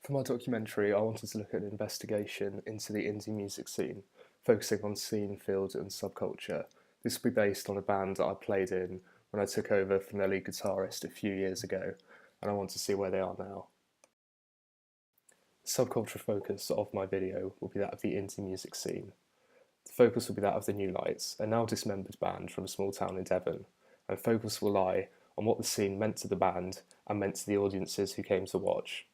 For my documentary, I wanted to look at an investigation into the indie music scene, focusing on scene, field, and subculture. This will be based on a band that I played in when I took over from their lead guitarist a few years ago, and I want to see where they are now. The subculture focus of my video will be that of the indie music scene. The focus will be that of the New Lights, a now dismembered band from a small town in Devon, and focus will lie on what the scene meant to the band and meant to the audiences who came to watch.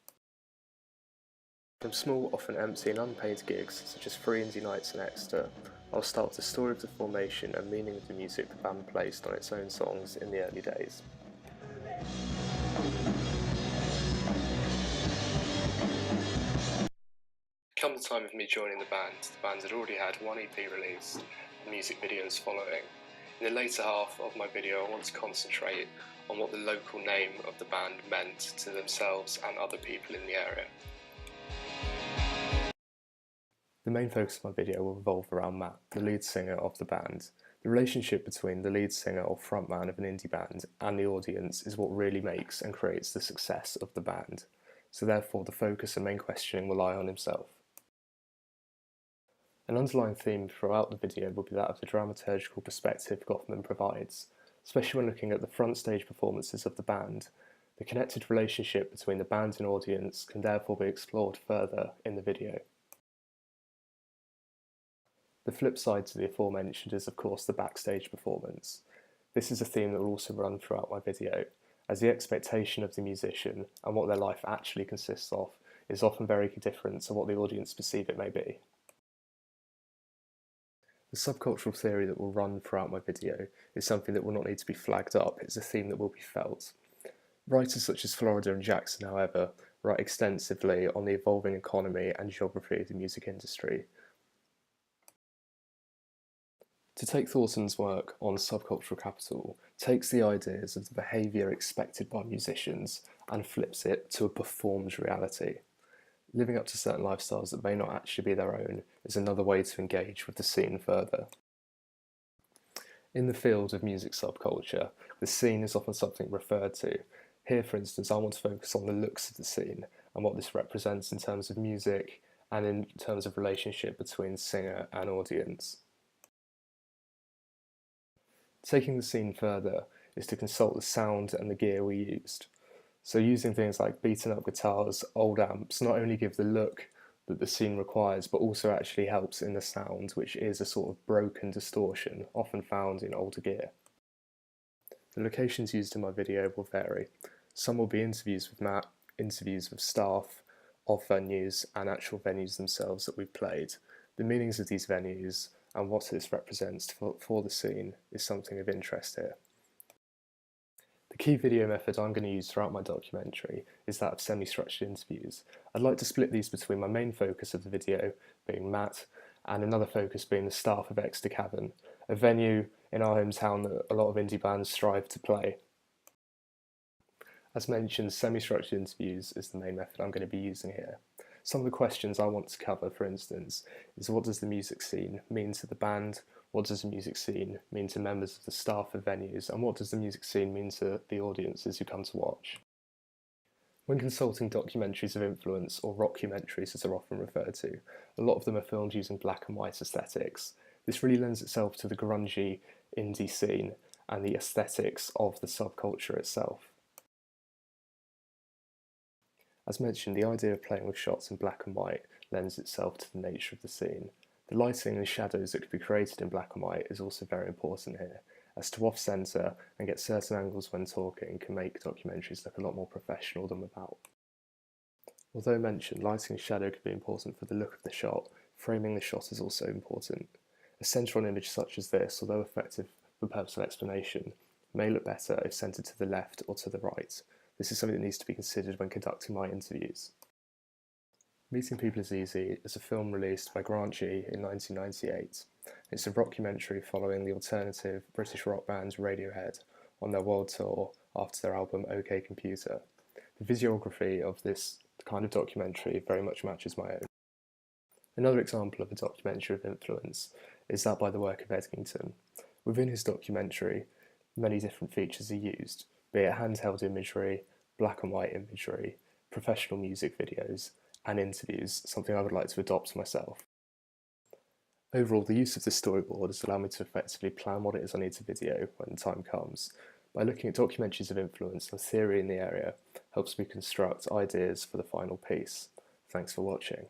From small, often empty and unpaid gigs, such as free indie nights in Exeter, I'll start with the story of the formation and meaning of the music the band placed on its own songs in the early days. Come the time of me joining the band had already had one EP released, and music videos following. In the later half of my video, I want to concentrate on what the local name of the band meant to themselves and other people in the area. The main focus of my video will revolve around Matt, the lead singer of the band. The relationship between the lead singer or frontman of an indie band and the audience is what really makes and creates the success of the band, so therefore the focus and main questioning will lie on himself. An underlying theme throughout the video will be that of the dramaturgical perspective Goffman provides, especially when looking at the front stage performances of the band. The connected relationship between the band and audience can therefore be explored further in the video. The flip side to the aforementioned is of course the backstage performance. This is a theme that will also run throughout my video, as the expectation of the musician and what their life actually consists of is often very different to what the audience perceive it may be. The subcultural theory that will run throughout my video is something that will not need to be flagged up, it's a theme that will be felt. Writers such as Florida and Jackson, however, write extensively on the evolving economy and geography of the music industry. To take Thornton's work on subcultural capital takes the ideas of the behaviour expected by musicians and flips it to a performed reality. Living up to certain lifestyles that may not actually be their own is another way to engage with the scene further. In the field of music subculture, the scene is often something referred to. Here, for instance, I want to focus on the looks of the scene and what this represents in terms of music and in terms of relationship between singer and audience. Taking the scene further is to consult the sound and the gear we used. So using things like beaten up guitars, old amps, not only give the look that the scene requires, but also actually helps in the sound, which is a sort of broken distortion, often found in older gear. The locations used in my video will vary. Some will be interviews with Matt, interviews with staff of venues, and actual venues themselves that we've played. The meanings of these venues and what this represents for the scene is something of interest here. The key video method I'm going to use throughout my documentary is that of semi-structured interviews. I'd like to split these between my main focus of the video being Matt and another focus being the staff of Exeter Cavern, a venue in our hometown that a lot of indie bands strive to play. As mentioned, semi-structured interviews is the main method I'm going to be using here. Some of the questions I want to cover, for instance, is what does the music scene mean to the band, what does the music scene mean to members of the staff of venues, and what does the music scene mean to the audiences who come to watch. When consulting documentaries of influence, or rockumentaries as they're often referred to, a lot of them are filmed using black and white aesthetics. This really lends itself to the grungy indie scene and the aesthetics of the subculture itself. As mentioned, the idea of playing with shots in black and white lends itself to the nature of the scene. The lighting and shadows that can be created in black and white is also very important here, as to off-centre and get certain angles when talking can make documentaries look a lot more professional than without. Although mentioned, lighting and shadow can be important for the look of the shot, framing the shot is also important. A central image such as this, although effective for purpose of explanation, may look better if centred to the left or to the right. This is something that needs to be considered when conducting my interviews. Meeting People is Easy is a film released by Grant Gee in 1998. It's a rockumentary following the alternative British rock band Radiohead on their world tour after their album OK Computer. The videography of this kind of documentary very much matches my own. Another example of a documentary of influence is that by the work of Edgington. Within his documentary, many different features are used, be it handheld imagery, black and white imagery, professional music videos, and interviews, something I would like to adopt myself. Overall, the use of this storyboard has allowed me to effectively plan what it is I need to video when the time comes. By looking at documentaries of influence and theory in the area helps me construct ideas for the final piece. Thanks for watching.